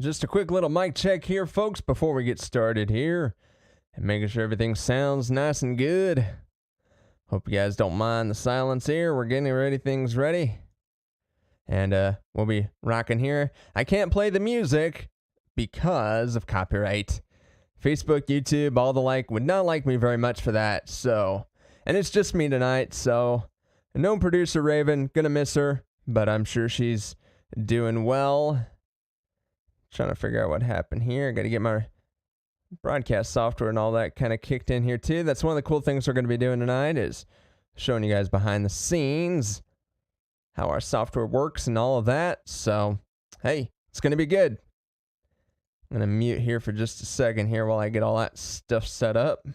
Just a quick little mic check here, folks, before we get started here. And making sure everything sounds nice and good. Hope you guys don't mind the silence here. We're getting things ready. And we'll be rocking here. I can't play the music because of copyright. Facebook, YouTube, all the like would not like me very much for that. So, and it's just me tonight. So, no producer Raven, gonna miss her, but I'm sure she's doing well. Trying to figure out what happened here. Got to get my broadcast software and all that kind of kicked in here too. That's one of the cool things we're going to be doing tonight is showing you guys behind the scenes how our software works and all of that. So, hey, it's going to be good. I'm going to mute here for just a second here while I get all that stuff set up.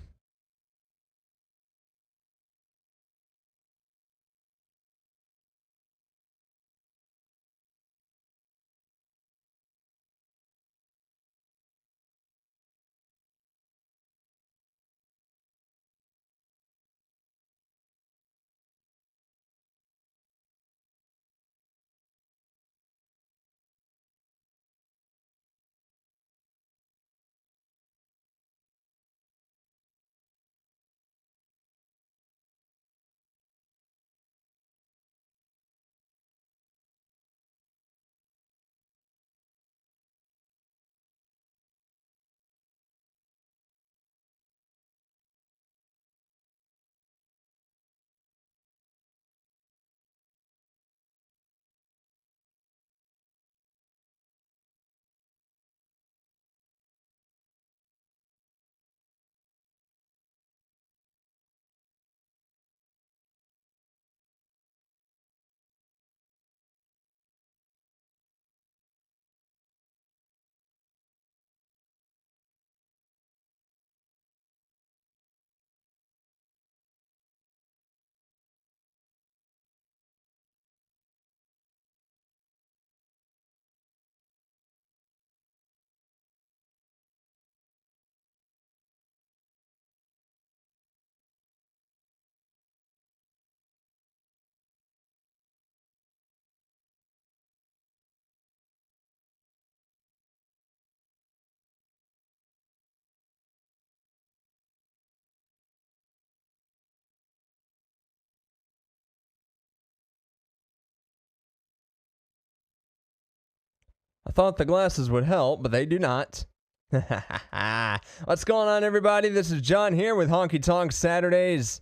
I thought the glasses would help, but they do not. What's going on, everybody? This is John here with Honky-Tonk Saturdays.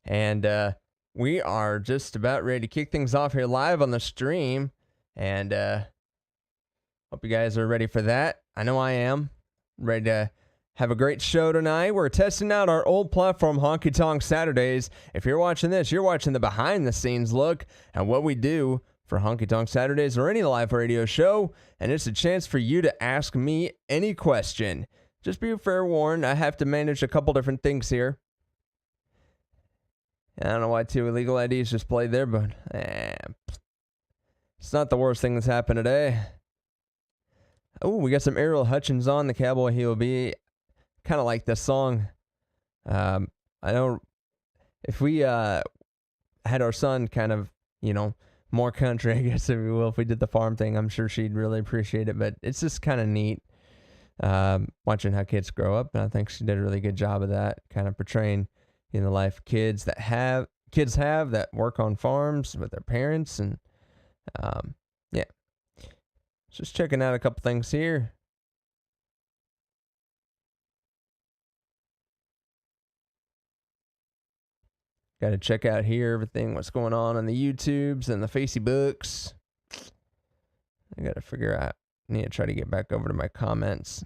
And we are just about ready to kick things off here live on the stream. And hope you guys are ready for that. I know I am. Ready to have a great show tonight. We're testing out our old platform, Honky-Tonk Saturdays. If you're watching this, you're watching the behind-the-scenes look at what we do for Honky-Tonk Saturdays or any live radio show, and it's a chance for you to ask me any question. Just be fair warned, I have to manage a couple different things here. I don't know why 2 illegal IDs just played there, but it's not the worst thing that's happened today. Oh, we got some Errol Hutchins on, the Cowboy He'll Be. Kind of like this song. I don't, if we had our son kind of, more country, I guess, if you will. If we did the farm thing, I'm sure she'd really appreciate it. But it's just kind of neat watching how kids grow up. And I think she did a really good job of that, kind of portraying the life kids have that work on farms with their parents. And yeah, just checking out a couple things here. Got to check out here everything, what's going on the YouTubes and the Facebooks. I got to figure out, I need to try to get back over to my comments.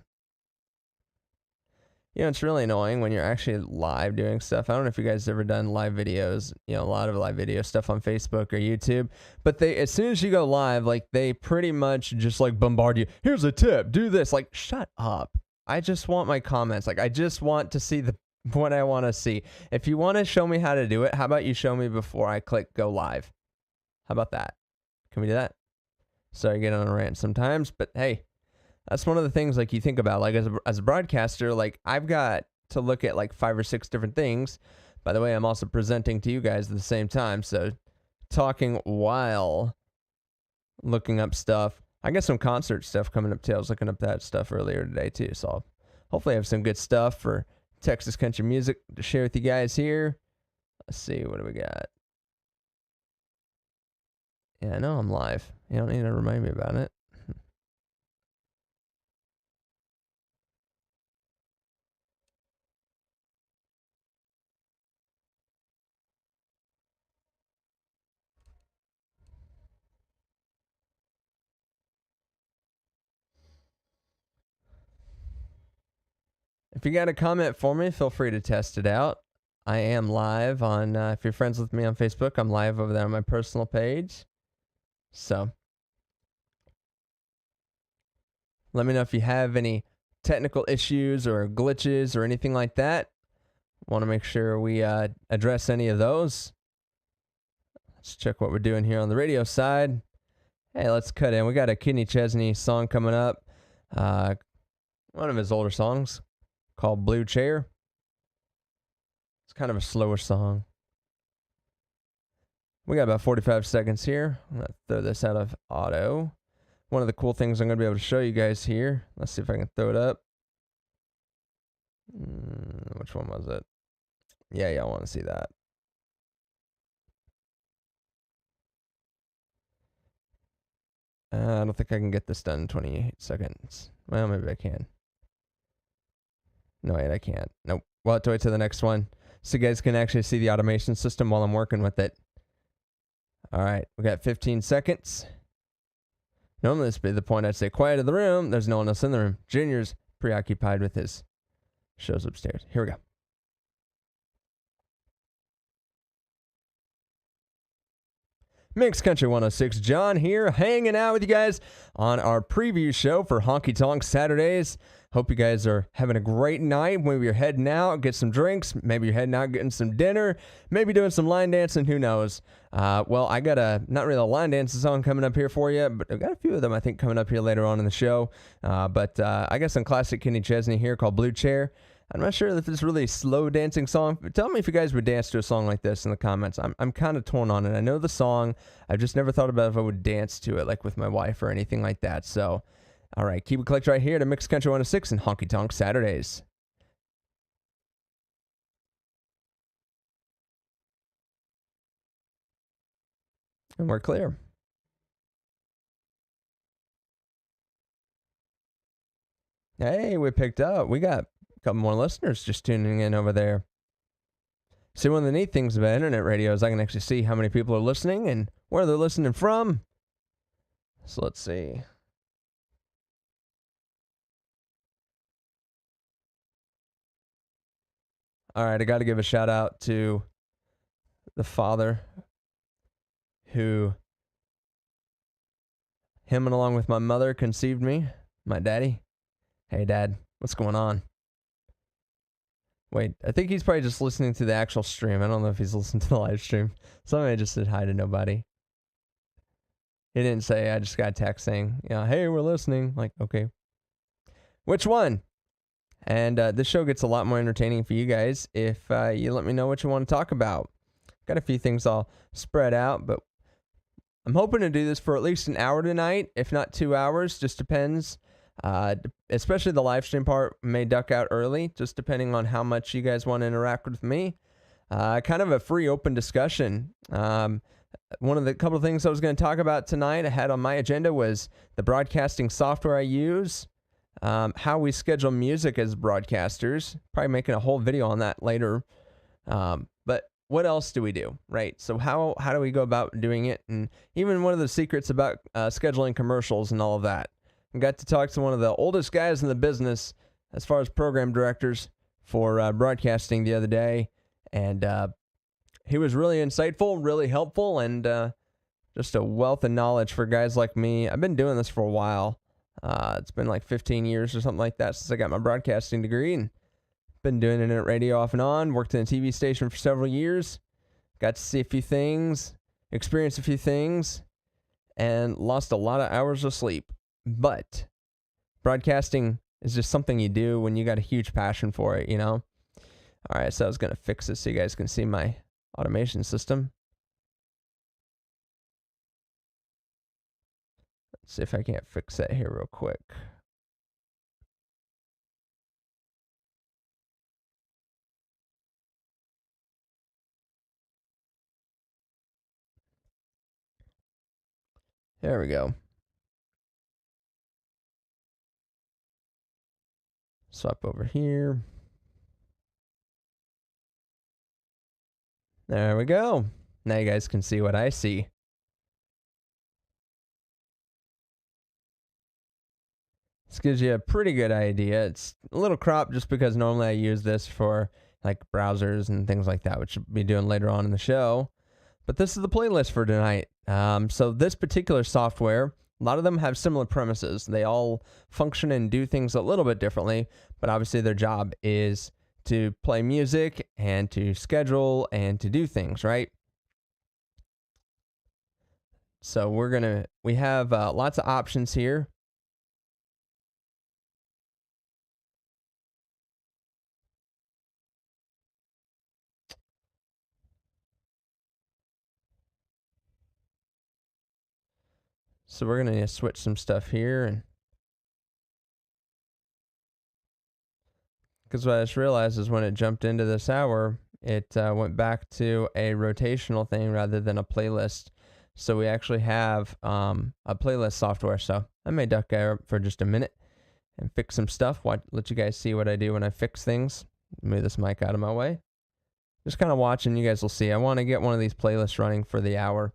It's really annoying when you're actually live doing stuff. I don't know if you guys have ever done live videos, a lot of live video stuff on Facebook or YouTube. But as soon as you go live, they pretty much just bombard you. Here's a tip, do this. Shut up. I just want my comments. I just want to see what I want to see. If you want to show me how to do it, how about you show me before I click go live? How about that? Can we do that? Sorry, I get on a rant sometimes, but hey, that's one of the things you think about. As a broadcaster, I've got to look at 5 or 6 different things. By the way, I'm also presenting to you guys at the same time, so talking while looking up stuff. I got some concert stuff coming up too. I was looking up that stuff earlier today too. So I'll hopefully have some good stuff for Texas country music to share with you guys here. Let's see, what do we got? Yeah, I know I'm live. You don't need to remind me about it. If you got a comment for me, feel free to test it out. I am live on, if you're friends with me on Facebook, I'm live over there on my personal page. So let me know if you have any technical issues or glitches or anything like that. Want to make sure we address any of those. Let's check what we're doing here on the radio side. Hey, let's cut in. We got a Kenny Chesney song coming up. One of his older songs called Blue Chair. It's kind of a slower song. We got about 45 seconds here. I'm going to throw this out of auto. One of the cool things I'm going to be able to show you guys here. Let's see if I can throw it up. Which one was it? Yeah, I want to see that. I don't think I can get this done in 28 seconds. Well, maybe I can. No, wait, I can't. Nope. We'll have to wait till the next one so you guys can actually see the automation system while I'm working with it. All right, we got 15 seconds. Normally this would be the point I'd say quiet in the room. There's no one else in the room. Junior's preoccupied with his shows upstairs. Here we go. Mix Country 106, John here, hanging out with you guys on our preview show for Honky-Tonk Saturdays. Hope you guys are having a great night. Maybe you're heading out, get some drinks. Maybe you're heading out, getting some dinner. Maybe doing some line dancing, who knows. Well, I got not really a line dancing song coming up here for you, but I've got a few of them, I think, coming up here later on in the show. But I got some classic Kenny Chesney here called Blue Chair. I'm not sure if it's really a slow dancing song. Tell me if you guys would dance to a song like this in the comments. I'm kind of torn on it. I know the song. I've just never thought about if I would dance to it, like with my wife or anything like that. So, all right, keep it clicked right here to Mix Country 106 and Honky Tonk Saturdays. And we're clear. Hey, we picked up. We got couple more listeners just tuning in over there. See, one of the neat things about internet radio is I can actually see how many people are listening and where they're listening from. So let's see. All right, I got to give a shout out to the father who, him and along with my mother, conceived me, my daddy. Hey, Dad, what's going on? Wait, I think he's probably just listening to the actual stream. I don't know if he's listening to the live stream. Somebody just said hi to nobody. He didn't say, I just got a text saying, hey, we're listening. Like, okay. Which one? And this show gets a lot more entertaining for you guys if you let me know what you want to talk about. Got a few things I'll spread out, but I'm hoping to do this for at least an hour tonight, if not 2 hours. Just depends. Especially the live stream part may duck out early, just depending on how much you guys want to interact with me. Kind of a free open discussion. One of the couple of things I was going to talk about tonight I had on my agenda was the broadcasting software I use, how we schedule music as broadcasters, probably making a whole video on that later. But what else do we do, right? So how do we go about doing it? And even one of the secrets about scheduling commercials and all of that. I got to talk to one of the oldest guys in the business as far as program directors for broadcasting the other day. And he was really insightful, really helpful, and just a wealth of knowledge for guys like me. I've been doing this for a while. It's been like 15 years or something like that since I got my broadcasting degree. And been doing internet radio off and on. Worked in a TV station for several years. Got to see a few things, experience a few things, and lost a lot of hours of sleep. But broadcasting is just something you do when you got a huge passion for it, All right, so I was going to fix this so you guys can see my automation system. See if I can't fix that here real quick. There we go. Swap over here. There we go. Now you guys can see what I see. This gives you a pretty good idea. It's a little cropped just because normally I use this for like browsers and things like that, which we'll be doing later on in the show. But this is the playlist for tonight. So this particular software, a lot of them have similar premises. They all function and do things a little bit differently, but obviously their job is to play music and to schedule and to do things, right? So we have lots of options here. So we're going to switch some stuff here, and because what I just realized is when it jumped into this hour, it went back to a rotational thing rather than a playlist. So we actually have a playlist software. So I may duck out for just a minute and fix some stuff. Let you guys see what I do when I fix things. Move this mic out of my way. Just kind of watching, you guys will see. I want to get one of these playlists running for the hour.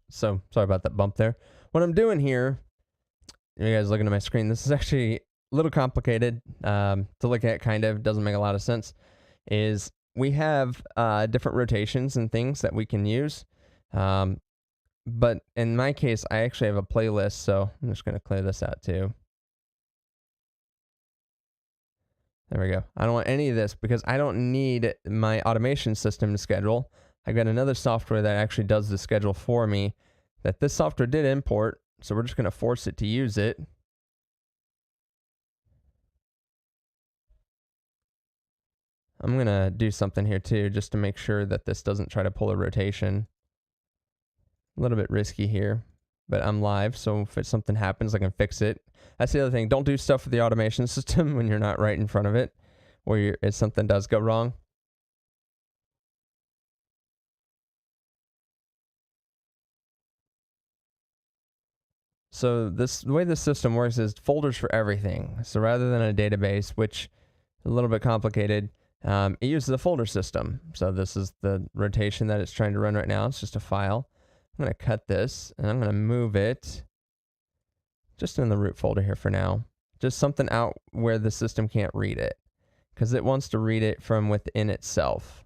So sorry about that bump there. What I'm doing here, you guys looking at my screen, this is actually a little complicated to look at, kind of doesn't make a lot of sense, is we have different rotations and things that we can use. But in my case, I actually have a playlist, so I'm just going to clear this out too. There we go. I don't want any of this because I don't need my automation system to schedule. I've got another software that actually does the schedule for me that this software did import, so we're just going to force it to use it. I'm going to do something here too, just to make sure that this doesn't try to pull a rotation. A little bit risky here, but I'm live, so if something happens, I can fix it. That's the other thing. Don't do stuff with the automation system when you're not right in front of it, or if something does go wrong. So the way this system works is folders for everything. So rather than a database, which is a little bit complicated, it uses a folder system. So this is the rotation that it's trying to run right now. It's just a file. I'm going to cut this, and I'm going to move it just in the root folder here for now. Just something out where the system can't read it, because it wants to read it from within itself.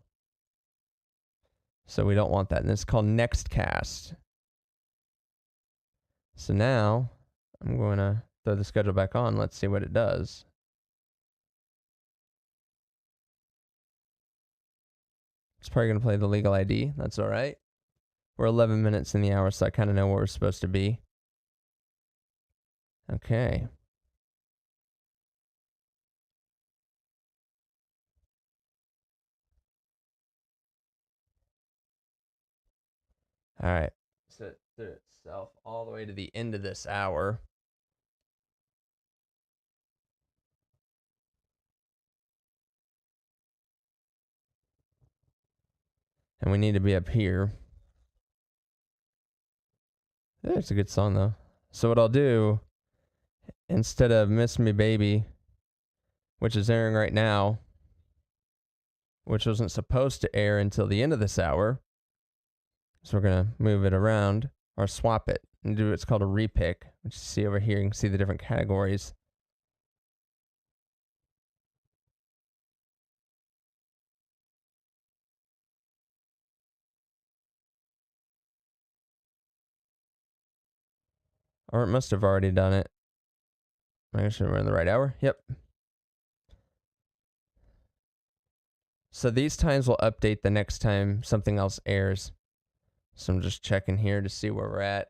So we don't want that. And it's called Nextcast. So now I'm going to throw the schedule back on. Let's see what it does. It's probably going to play the legal ID. That's all right. We're 11 minutes in the hour, so I kind of know where we're supposed to be. Okay. All right. Sit through itself all the way to the end of this hour. And we need to be up here. It's a good song, though. So what I'll do, instead of Miss Me Baby, which is airing right now, which wasn't supposed to air until the end of this hour, so we're going to move it around or swap it and do what's called a repick, which you see over here. You can see the different categories. Or it must have already done it. Make sure we're in the right hour. Yep. So these times will update the next time something else airs. So I'm just checking here to see where we're at.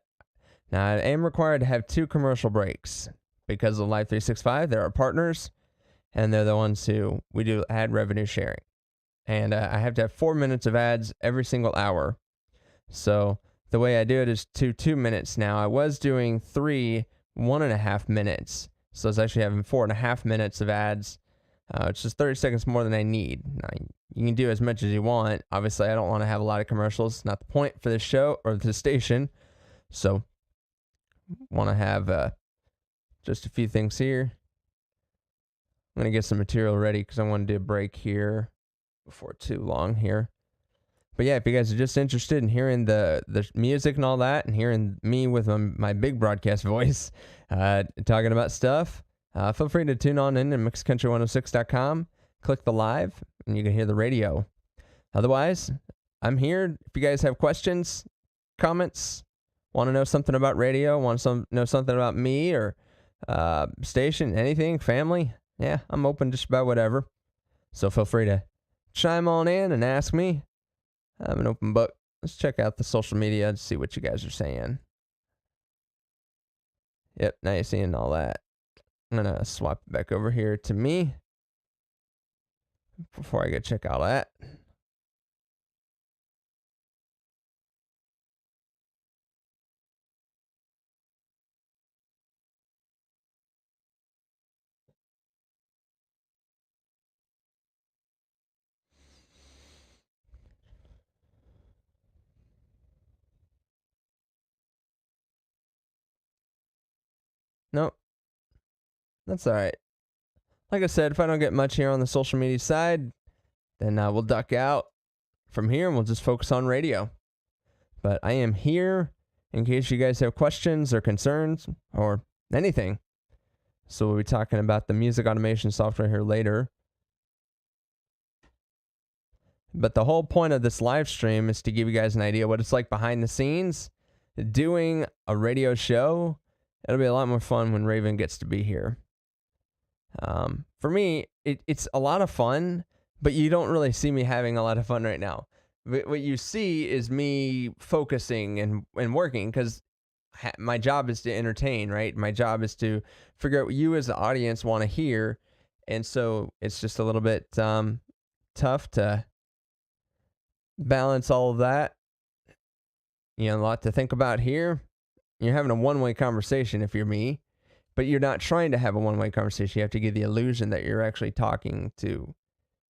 Now, I am required to have 2 commercial breaks because of Live 365. They're our partners, and they're the ones who we do ad revenue sharing. And I have to have 4 minutes of ads every single hour. So the way I do it is 2 minutes now. I was doing 3 1.5 minutes. So I was actually having 4.5 minutes of ads. It's just 30 seconds more than I need. Now, you can do as much as you want. Obviously, I don't want to have a lot of commercials. It's not the point for this show or this station. So want to have just a few things here. I'm going to get some material ready because I want to do a break here before too long here. But yeah, if you guys are just interested in hearing the music and all that, and hearing me with my big broadcast voice talking about stuff, feel free to tune on in to mixedcountry106.com, click the live, and you can hear the radio. Otherwise, I'm here. If you guys have questions, comments, want to know something about radio, want to know something about me or station, anything, family, yeah, I'm open just about whatever. So feel free to chime on in and ask me. I'm an open book. Let's check out the social media and see what you guys are saying. Yep, now you're seeing all that. I'm going to swap it back over here to me before I go check out that. Nope. That's all right. Like I said, if I don't get much here on the social media side, then we'll duck out from here and we'll just focus on radio. But I am here in case you guys have questions or concerns or anything. So we'll be talking about the music automation software here later. But the whole point of this live stream is to give you guys an idea what it's like behind the scenes doing a radio show. It'll be a lot more fun when Raven gets to be here. For me, it's a lot of fun, but you don't really see me having a lot of fun right now. What you see is me focusing and working because my job is to entertain, right? My job is to figure out what you as the audience want to hear. And so it's just a little bit tough to balance all of that. You know, a lot to think about here. You're having a one-way conversation if you're me, but you're not trying to have a one-way conversation. You have to give the illusion that you're actually talking to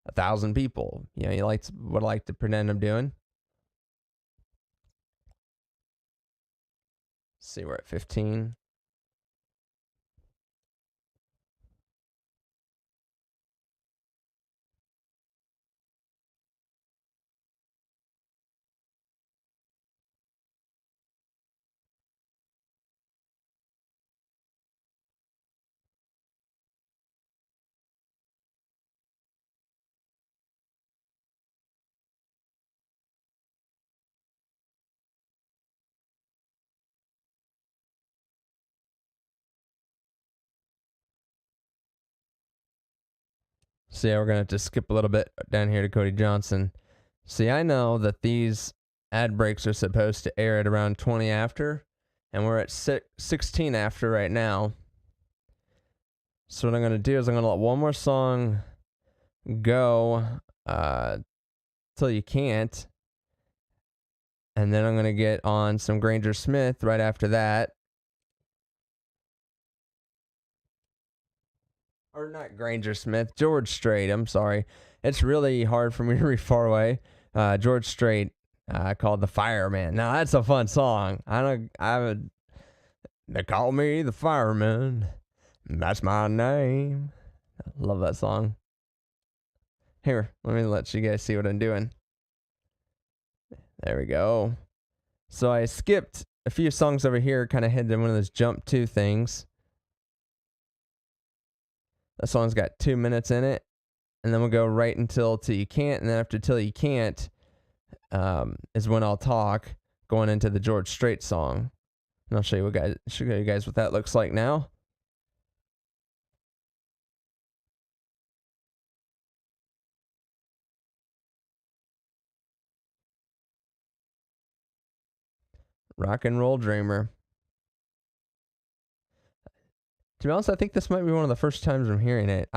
1,000 people. You know, what I like to pretend I'm doing. See, we're at 15. So yeah, we're going to have to skip a little bit down here to Cody Johnson. See, I know that these ad breaks are supposed to air at around 20 after, and we're at 16 after right now. So what I'm going to do is I'm going to let one more song go till you can't. And then I'm going to get on some Granger Smith right after that. Or not Granger Smith, George Strait. I'm sorry. It's really hard for me to read far away. George Strait, called The Fireman. Now, that's a fun song. They call me the Fireman. That's my name. I love that song. Here, let me let you guys see what I'm doing. There we go. So I skipped a few songs over here, kind of hit one of those jump to things. The song's got 2 minutes in it, and then we'll go right until Till You Can't, and then after Till You Can't is when I'll talk, going into the George Strait song. And I'll show you guys what that looks like now. Rock and Roll Dreamer. To be honest, I think this might be one of the first times I'm hearing it.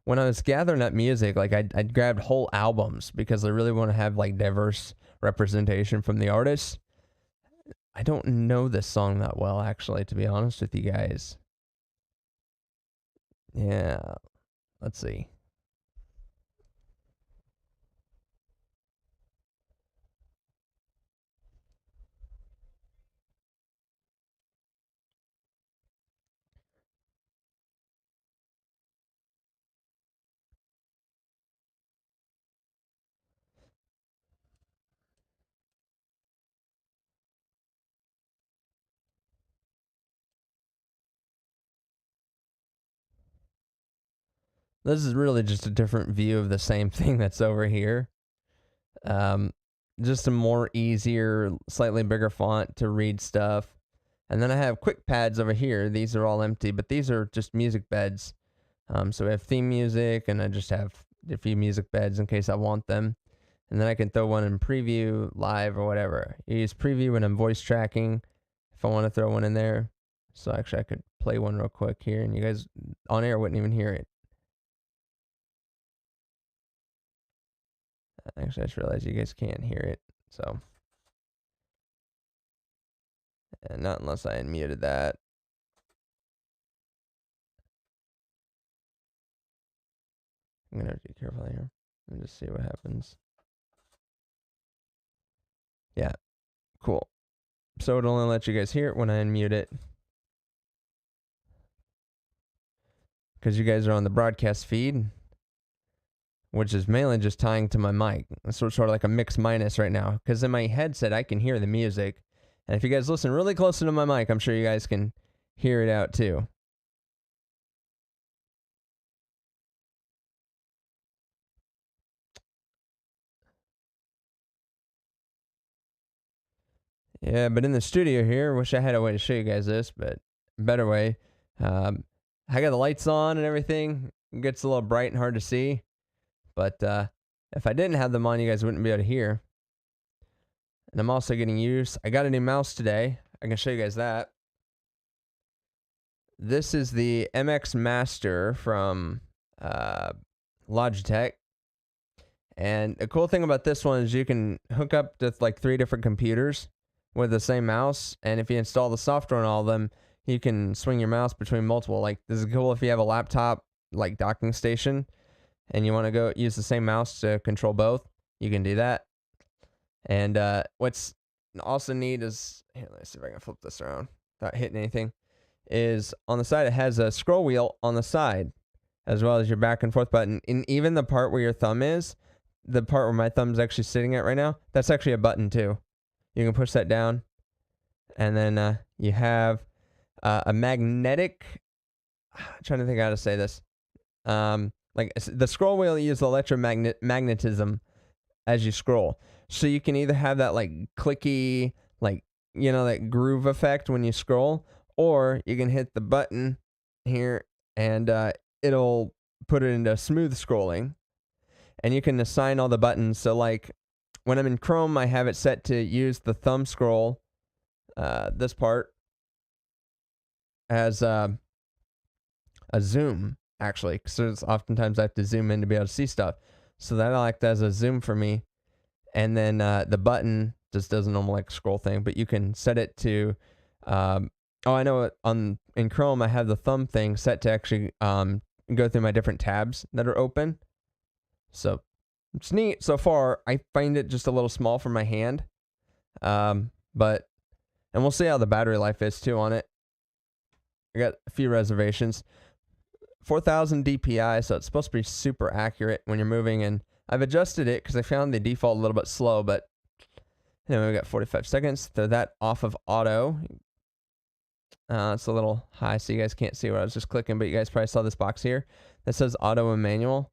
When I was gathering up music, like I grabbed whole albums because I really want to have like diverse representation from the artists. I don't know this song that well, actually, to be honest with you guys. Yeah, let's see. This is really just a different view of the same thing that's over here. Just a more easier, slightly bigger font to read stuff. And then I have quick pads over here. These are all empty, but these are just music beds. So we have theme music, and I just have a few music beds in case I want them. And then I can throw one in preview, live, or whatever. You use preview when I'm voice tracking if I want to throw one in there. So actually I could play one real quick here, and you guys on air wouldn't even hear it. Actually, I just realized you guys can't hear it, so. And not unless I unmuted that. I'm going to have to be careful here and just see what happens. Yeah, cool. So it'll only let you guys hear it when I unmute it. Because you guys are on the broadcast feed, which is mainly just tying to my mic. It's sort of like a mix minus right now. Because in my headset, I can hear the music. And if you guys listen really close to my mic, I'm sure you guys can hear it out too. Yeah, but in the studio here, wish I had a way to show you guys this, but better way. I got the lights on and everything. It gets a little bright and hard to see. But if I didn't have them on, you guys wouldn't be able to hear. And I'm also getting used. I got a new mouse today. I can show you guys that. This is the MX Master from Logitech. And the cool thing about this one is you can hook up to like 3 different computers with the same mouse. And if you install the software on all of them, you can swing your mouse between multiple. Like, this is cool if you have a laptop, like docking station, and you want to go use the same mouse to control both. You can do that. And what's also neat is, here, let's see if I can flip this around without hitting anything, is on the side it has a scroll wheel on the side, as well as your back and forth button. And even the part where your thumb is, the part where my thumb's actually sitting at right now, that's actually a button too. You can push that down, and then you have a magnetic. I'm trying to think how to say this. Like the scroll wheel uses electromagnetism as you scroll, so you can either have that like clicky, like that groove effect when you scroll, or you can hit the button here, and it'll put it into smooth scrolling, and you can assign all the buttons. So like, when I'm in Chrome, I have it set to use the thumb scroll, this part, as a zoom, actually, because oftentimes I have to zoom in to be able to see stuff. So that I like that as a zoom for me. And then the button just does a normal like scroll thing, but you can set it to, I know it in Chrome, I have the thumb thing set to actually, go through my different tabs that are open. So it's neat so far. I find it just a little small for my hand. And we'll see how the battery life is too on it. I got a few reservations. 4,000 DPI, so it's supposed to be super accurate when you're moving, and I've adjusted it because I found the default a little bit slow, but anyway, we got 45 seconds. Throw that off of auto. It's a little high, so you guys can't see what I was just clicking, but you guys probably saw this box here that says auto and manual.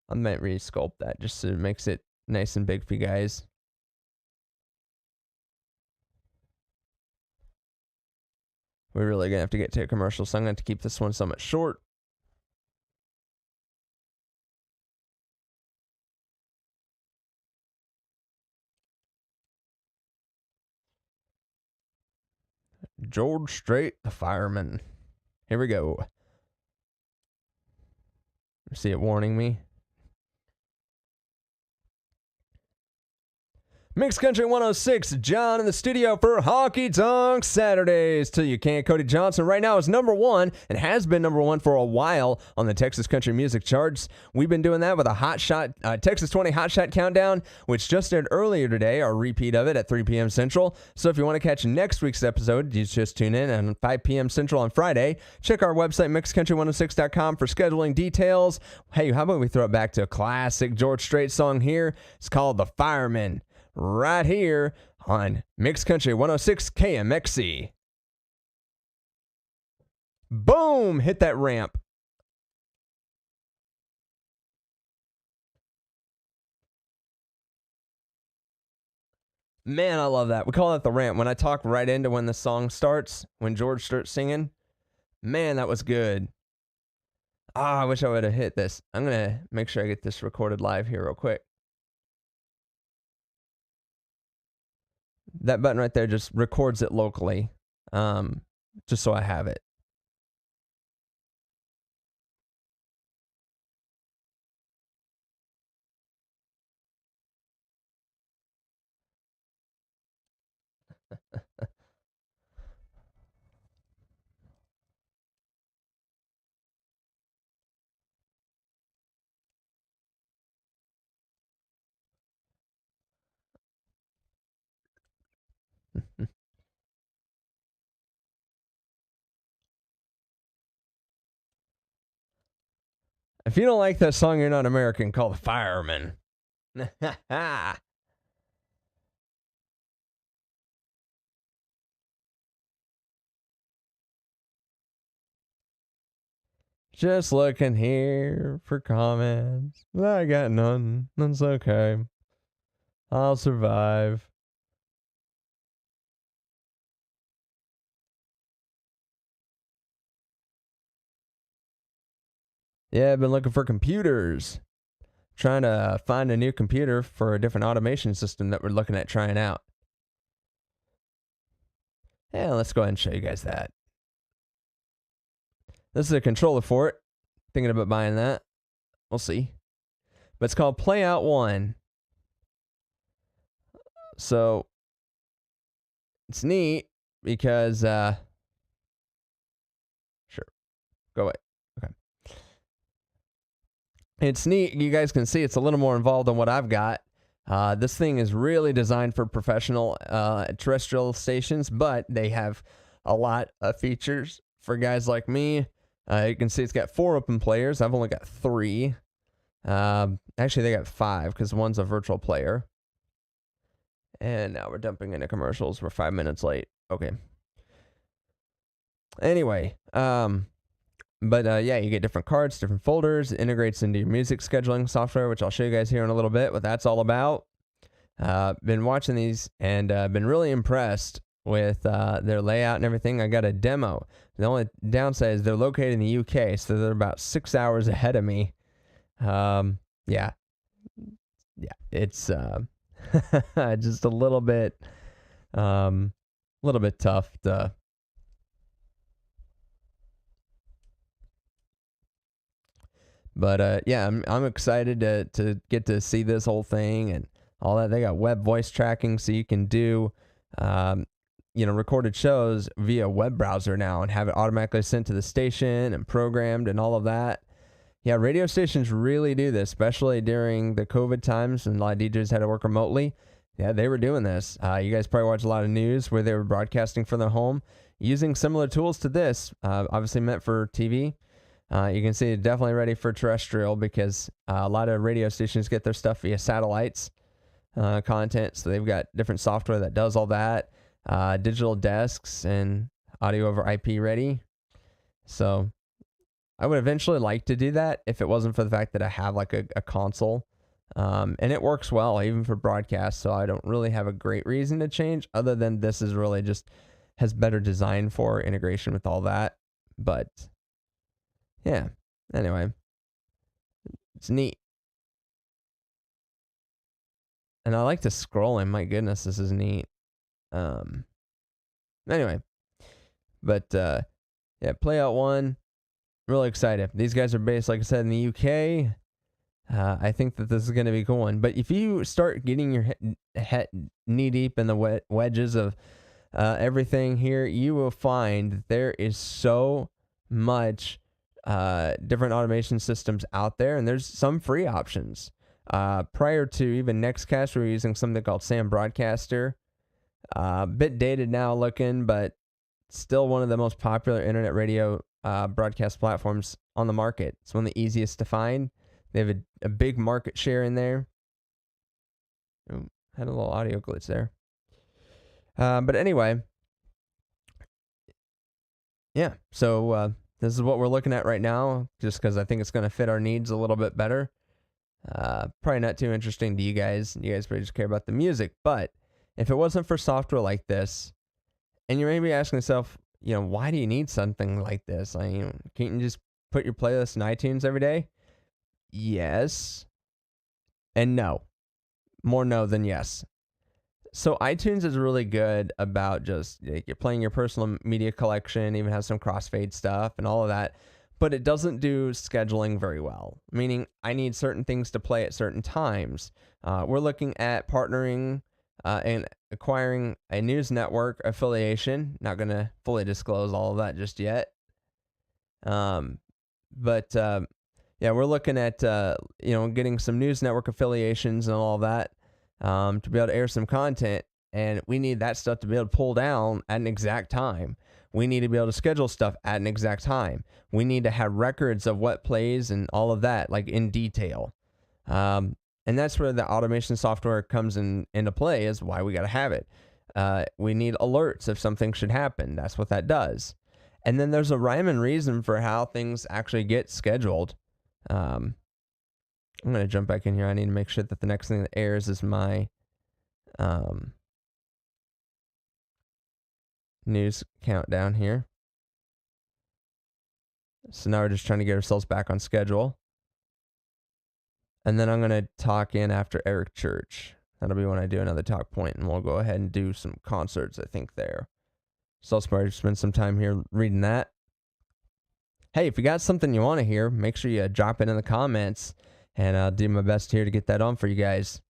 I might re-sculpt that just so it makes it nice and big for you guys. We're really going to have to get to a commercial, so I'm going to have to keep this one somewhat short. George Strait, the Firemen. Here we go. See it warning me. Mixed Country 106, John in the studio for Honky-Tonk Saturdays Till You Can't. Cody Johnson right now is number one and has been number one for a while on the Texas country music charts. We've been doing that with a Hot Shot, Texas 20 Hot Shot Countdown, which just aired earlier today, our repeat of it at 3 p.m. Central. So if you want to catch next week's episode, you just tune in at 5 p.m. Central on Friday. Check our website, mixedcountry106.com, for scheduling details. Hey, how about we throw it back to a classic George Strait song here? It's called The Firemen, right here on Mixed Country 106 KMXC. Boom! Hit that ramp. Man, I love that. We call it the ramp. When I talk right into when the song starts, when George starts singing, man, that was good. I wish I would have hit this. I'm going to make sure I get this recorded live here real quick. That button right there just records it locally, just so I have it. If you don't like that song, you're not American. Call the Firemen. Just looking here for comments. I got none. None's okay. I'll survive. Yeah, I've been looking for computers. Trying to find a new computer for a different automation system that we're looking at trying out. Yeah, let's go ahead and show you guys that. This is a controller for it. Thinking about buying that. We'll see. But it's called Playout 1. So it's neat because sure. Go away. Okay. It's neat. You guys can see it's a little more involved than what I've got. This thing is really designed for professional terrestrial stations, but they have a lot of features for guys like me. You can see it's got 4 open players. I've only got 3. Actually, they got 5 because one's a virtual player. And now we're dumping into commercials. We're 5 minutes late. Okay. Anyway, but yeah, you get different cards, different folders. It integrates into your music scheduling software, which I'll show you guys here in a little bit what that's all about. Been watching these and been really impressed with their layout and everything. I got a demo. The only downside is they're located in the UK, so they're about 6 hours ahead of me. Yeah, it's just a little bit tough to. But yeah, I'm excited to get to see this whole thing and all that. They got web voice tracking, so you can do, recorded shows via web browser now and have it automatically sent to the station and programmed and all of that. Yeah, radio stations really do this, especially during the COVID times when a lot of DJs had to work remotely. Yeah, they were doing this. You guys probably watch a lot of news where they were broadcasting from their home using similar tools to this, obviously meant for TV. You can see it's definitely ready for terrestrial because a lot of radio stations get their stuff via satellites content. So they've got different software that does all that, digital desks and audio over IP ready. So I would eventually like to do that if it wasn't for the fact that I have like a console. And it works well even for broadcast. So I don't really have a great reason to change other than this is really just has better design for integration with all that. But yeah, anyway, it's neat. And I like to scroll in. My goodness, this is neat. Anyway, but yeah, play out one. Really excited. These guys are based, like I said, in the UK. I think that this is going to be cool one. But if you start getting your head knee deep in the wedges of everything here, you will find that there is so much different automation systems out there, and there's some free options. Prior to even Nextcast, we were using something called Sam Broadcaster. A bit dated now looking, but still one of the most popular internet radio broadcast platforms on the market. It's one of the easiest to find. They have a big market share in there. Ooh, had a little audio glitch there. But anyway, yeah, so this is what we're looking at right now, just because I think it's going to fit our needs a little bit better. Probably not too interesting to you guys. You guys probably just care about the music. But if it wasn't for software like this, and you're maybe asking yourself, why do you need something like this? Can't you just put your playlist in iTunes every day? Yes. And no. More no than yes. So iTunes is really good about just you're playing your personal media collection, even has some crossfade stuff and all of that. But it doesn't do scheduling very well, meaning I need certain things to play at certain times. We're looking at partnering and acquiring a news network affiliation. Not going to fully disclose all of that just yet. Yeah, we're looking at, getting some news network affiliations and all that to be able to air some content. And we need that stuff to be able to pull down at an exact time. We need to be able to schedule stuff at an exact time. We need to have records of what plays and all of that, like in detail. And that's where the automation software comes into play, is why we got to have it. We need alerts if something should happen. That's what that does. And then there's a rhyme and reason for how things actually get scheduled. I'm going to jump back in here. I need to make sure that the next thing that airs is my news countdown here. So now we're just trying to get ourselves back on schedule. And then I'm going to talk in after Eric Church. That'll be when I do another talk point, and we'll go ahead and do some concerts, I think, there. So I'll probably spend some time here reading that. Hey, if you got something you want to hear, make sure you drop it in the comments, and I'll do my best here to get that on for you guys.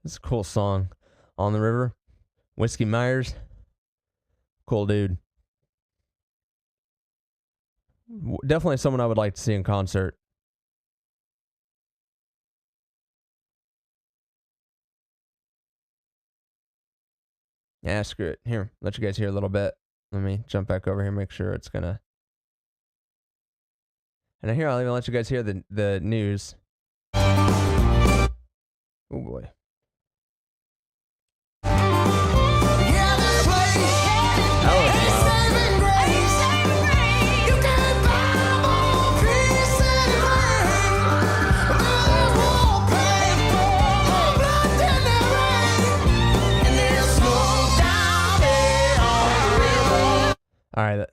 This is a cool song. On the River. Whiskey Myers. Cool dude. Definitely someone I would like to see in concert. Yeah, screw it. Here, let you guys hear a little bit. Let me jump back over here, make sure it's gonna. And here, I'll even let you guys hear the news. Oh boy. All right,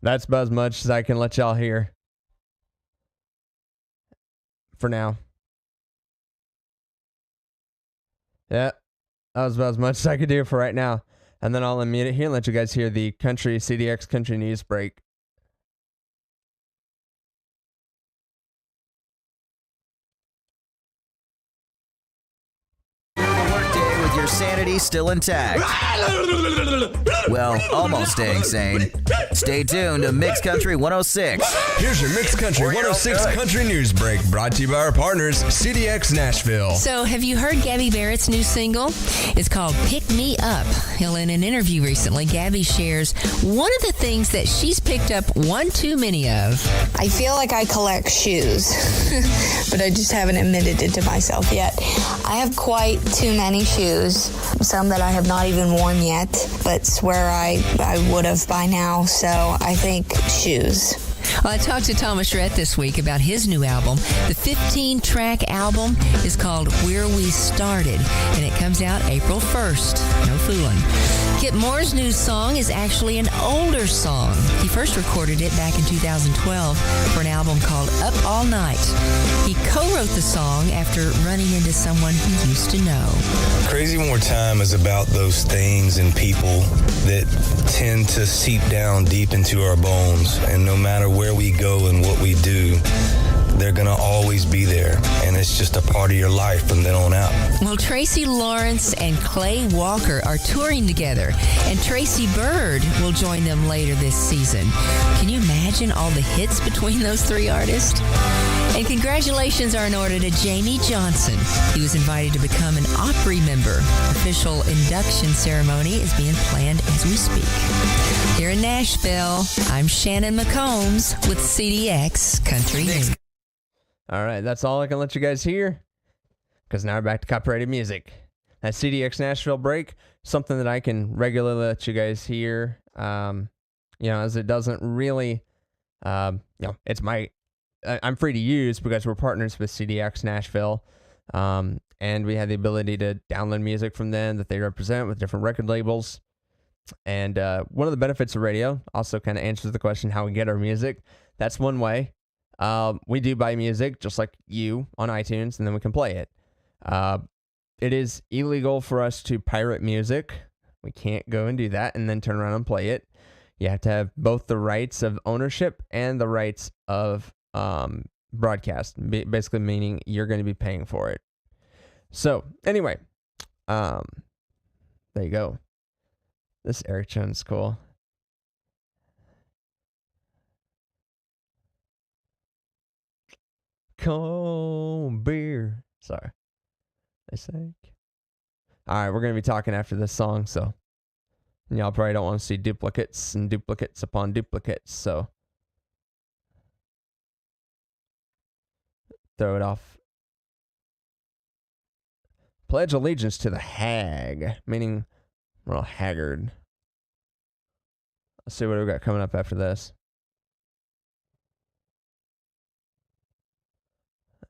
that's about as much as I can let y'all hear for now. Yeah, that was about as much as I could do for right now. And then I'll unmute it here and let you guys hear the country CDX country news break. Workday with your sanity still intact. Well, almost staying sane. Stay tuned to Mix Country 106. Here's your Mix Country 106 Country News Break, brought to you by our partners, CDX Nashville. So, have you heard Gabby Barrett's new single? It's called Pick Me Up. In an interview recently, Gabby shares one of the things that she's picked up one too many of. I feel like I collect shoes, but I just haven't admitted it to myself yet. I have quite too many shoes, some that I have not even worn yet, but swear I would have by now, so I think shoes. Well, I talked to Thomas Rhett this week about his new album. The 15-track album is called Where We Started, and it comes out April 1st. No fooling. Kip Moore's new song is actually an older song. He first recorded it back in 2012 for an album called Up All Night. He co-wrote the song after running into someone he used to know. Crazy More Time is about those things and people that tend to seep down deep into our bones, and no matter where we go and what we do, they're going to always be there, and it's just a part of your life from then on out. Well, Tracy Lawrence and Clay Walker are touring together, and Tracy Bird will join them later this season. Can you imagine all the hits between those three artists? And congratulations are in order to Jamie Johnson. He was invited to become an Opry member. Official induction ceremony is being planned as we speak. Here in Nashville, I'm Shannon McCombs with CDX Country News. All right, that's all I can let you guys hear, because now we're back to copyrighted music. That CDX Nashville break, something that I can regularly let you guys hear, as it doesn't really, it's I'm free to use because we're partners with CDX Nashville, and we have the ability to download music from them that they represent with different record labels. And one of the benefits of radio also kind of answers the question how we get our music. That's one way. We do buy music just like you on iTunes, and then we can play it. It is illegal for us to pirate music. We can't go and do that and then turn around and play it. You have to have both the rights of ownership and the rights of broadcast, basically meaning you're going to be paying for it. So anyway, there you go. This Eric Jones cool. Cold beer. Sorry. They say. All right, we're going to be talking after this song, so y'all probably don't want to see duplicates and duplicates upon duplicates, so throw it off. Pledge allegiance to the hag, meaning we're all haggard. Let's see what we've got coming up after this.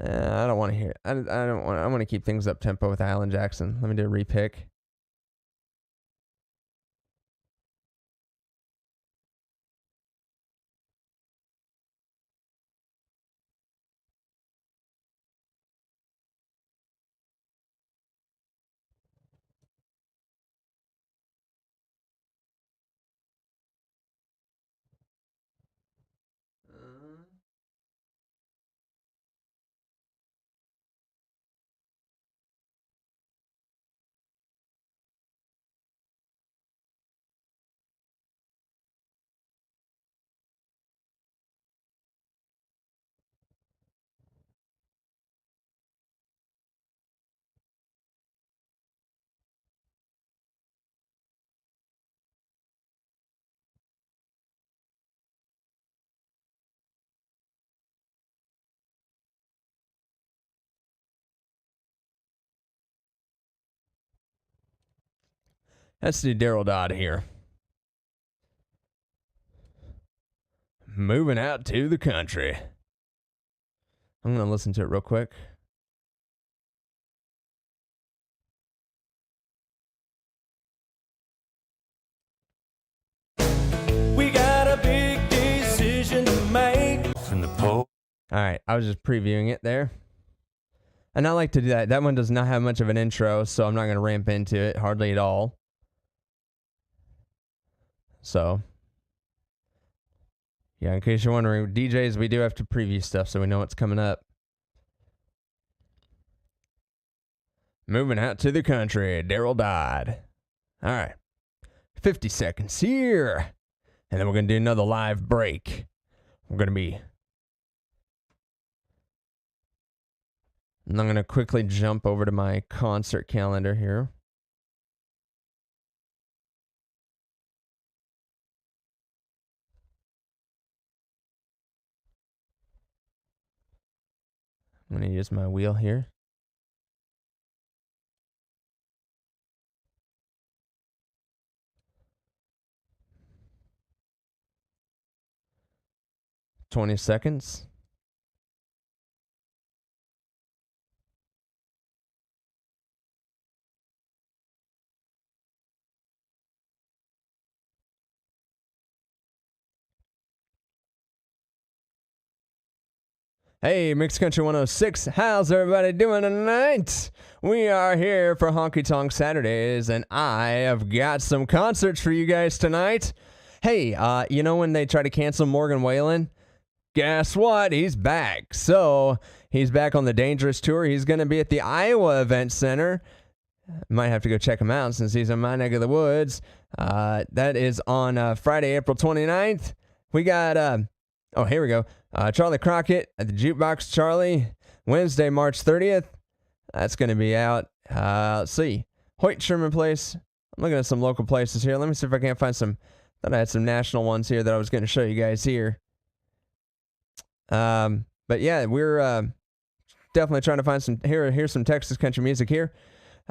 I don't want to hear it. I want to keep things up tempo with Alan Jackson. Let me do a repick. Let's do Daryl Dodd here. Moving out to the country. I'm going to listen to it real quick. We got a big decision to make. From the Pope. All right, I was just previewing it there. And I like to do that. That one does not have much of an intro, so I'm not going to ramp into it hardly at all. So, yeah, in case you're wondering, DJs, we do have to preview stuff so we know what's coming up. Moving out to the country, Daryl Dodd. All right, 50 seconds here. And then we're going to do another live break. We're going to be... And I'm going to quickly jump over to my concert calendar here. I'm going to use my wheel here. $20 seconds. Hey, Mixed Country 106, how's everybody doing tonight? We are here for Honky-Tonk Saturdays, and I have got some concerts for you guys tonight. Hey, you know when they try to cancel Morgan Wallen? Guess what? He's back. So, he's back on the Dangerous Tour. He's going to be at the Iowa Event Center. Might have to go check him out since he's in my neck of the woods. That is on Friday, April 29th. We got... oh, here we go. Charlie Crockett at the Jukebox Charlie, Wednesday, March 30th. That's going to be out. Let's see. Hoyt Sherman Place. I'm looking at some local places here. Let me see if I can't find some. Thought I had some national ones here that I was going to show you guys here. But yeah, we're definitely trying to find some. Here's some Texas country music here.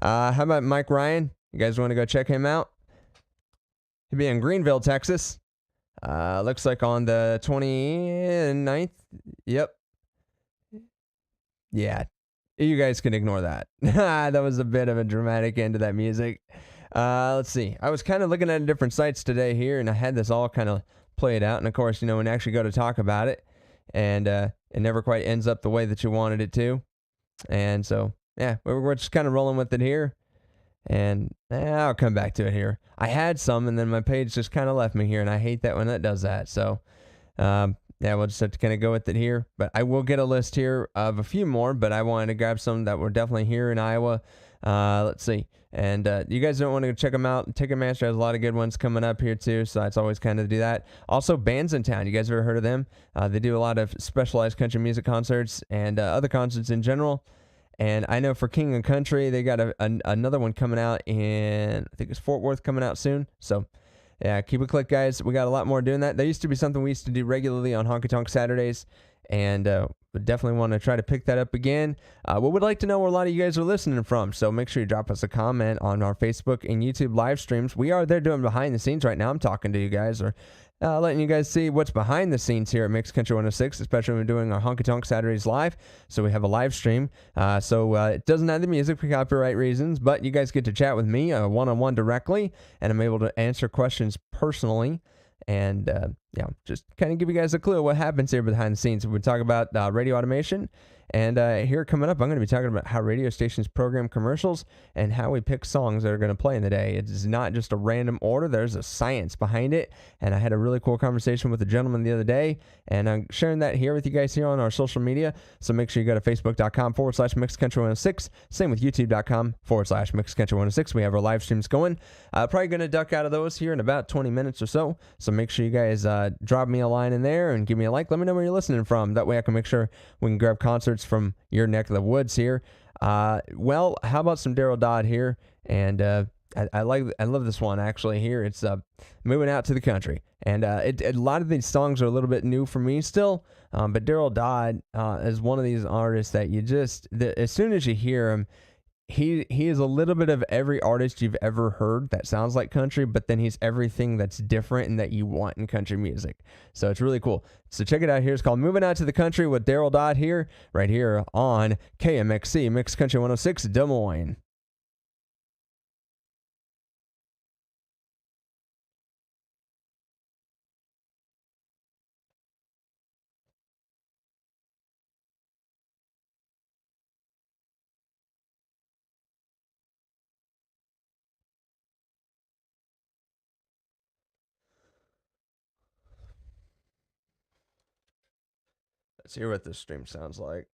How about Mike Ryan? You guys want to go check him out? He'll be in Greenville, Texas. Looks like on the 29th. Yep. Yeah. You guys can ignore that. That was a bit of a dramatic end to that music. Let's see. I was kind of looking at different sites today here, and I had this all kind of played out. And, of course, you know, when you actually go to talk about it, and it never quite ends up the way that you wanted it to. And so, yeah, we're just kind of rolling with it here. And I'll come back to it here. I had some, and then my page just kind of left me here, and I hate that when that does that. So, yeah, we'll just have to kind of go with it here. But I will get a list here of a few more, but I wanted to grab some that were definitely here in Iowa. Let's see. And you guys don't want to check them out. Ticketmaster has a lot of good ones coming up here, too, so it's always kind of do that. Also, Bands in Town. You guys ever heard of them? They do a lot of specialized country music concerts and other concerts in general. And I know for King of Country, they got another one coming out in, I think it's Fort Worth coming out soon. So, yeah, keep it click, guys. We got a lot more doing that. That used to be something we used to do regularly on Honky-Tonk Saturdays. And we definitely want to try to pick that up again. We would like to know where a lot of you guys are listening from. So make sure you drop us a comment on our Facebook and YouTube live streams. We are there doing behind the scenes right now. I'm talking to you guys, or letting you guys see what's behind the scenes here at Mixed Country 106, especially when we're doing our Honky-Tonk Saturdays live. So we have a live stream. So it doesn't have the music for copyright reasons, but you guys get to chat with me one-on-one directly, and I'm able to answer questions personally. And, just kind of give you guys a clue of what happens here behind the scenes. We talk about radio automation. And here coming up, I'm going to be talking about how radio stations program commercials and how we pick songs that are going to play in the day. It's not just a random order. There's a science behind it. And I had a really cool conversation with a gentleman the other day. And I'm sharing that here with you guys here on our social media. So make sure you go to facebook.com/mixedcountry106. Same with youtube.com/mixedcountry106. We have our live streams going. Probably going to duck out of those here in about 20 minutes or so. So make sure you guys drop me a line in there and give me a like. Let me know where you're listening from. That way I can make sure we can grab concerts from your neck of the woods here. Well, how about some Daryl Dodd here? And I love this one actually here. It's Moving Out to the Country. And a lot of these songs are a little bit new for me still. But Daryl Dodd is one of these artists that you just, as soon as you hear him, he is a little bit of every artist you've ever heard that sounds like country, but then he's everything that's different and that you want in country music. So it's really cool. So check it out here. It's called Moving Out to the Country with Daryl Dodd here, right here on KMXC, Mixed Country 106, Des Moines. Let's hear what this stream sounds like.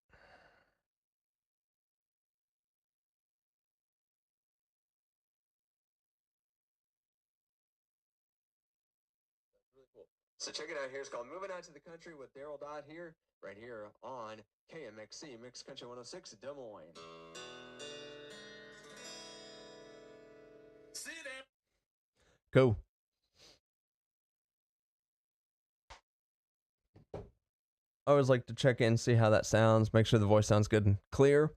So check it out here. It's called Moving Out to the Country with Daryl Dodd here, right here on KMXC, Mixed Country 106, Des Moines. Cool. I always like to check in, see how that sounds, make sure the voice sounds good and clear.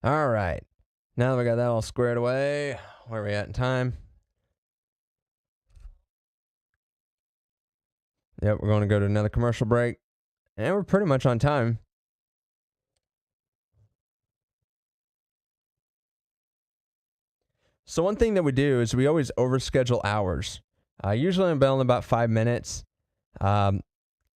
All right. Now that we got that all squared away, where are we at in time? Yep, we're going to go to another commercial break. And we're pretty much on time. So one thing that we do is we always overschedule hours. Usually I'm in about 5 minutes. And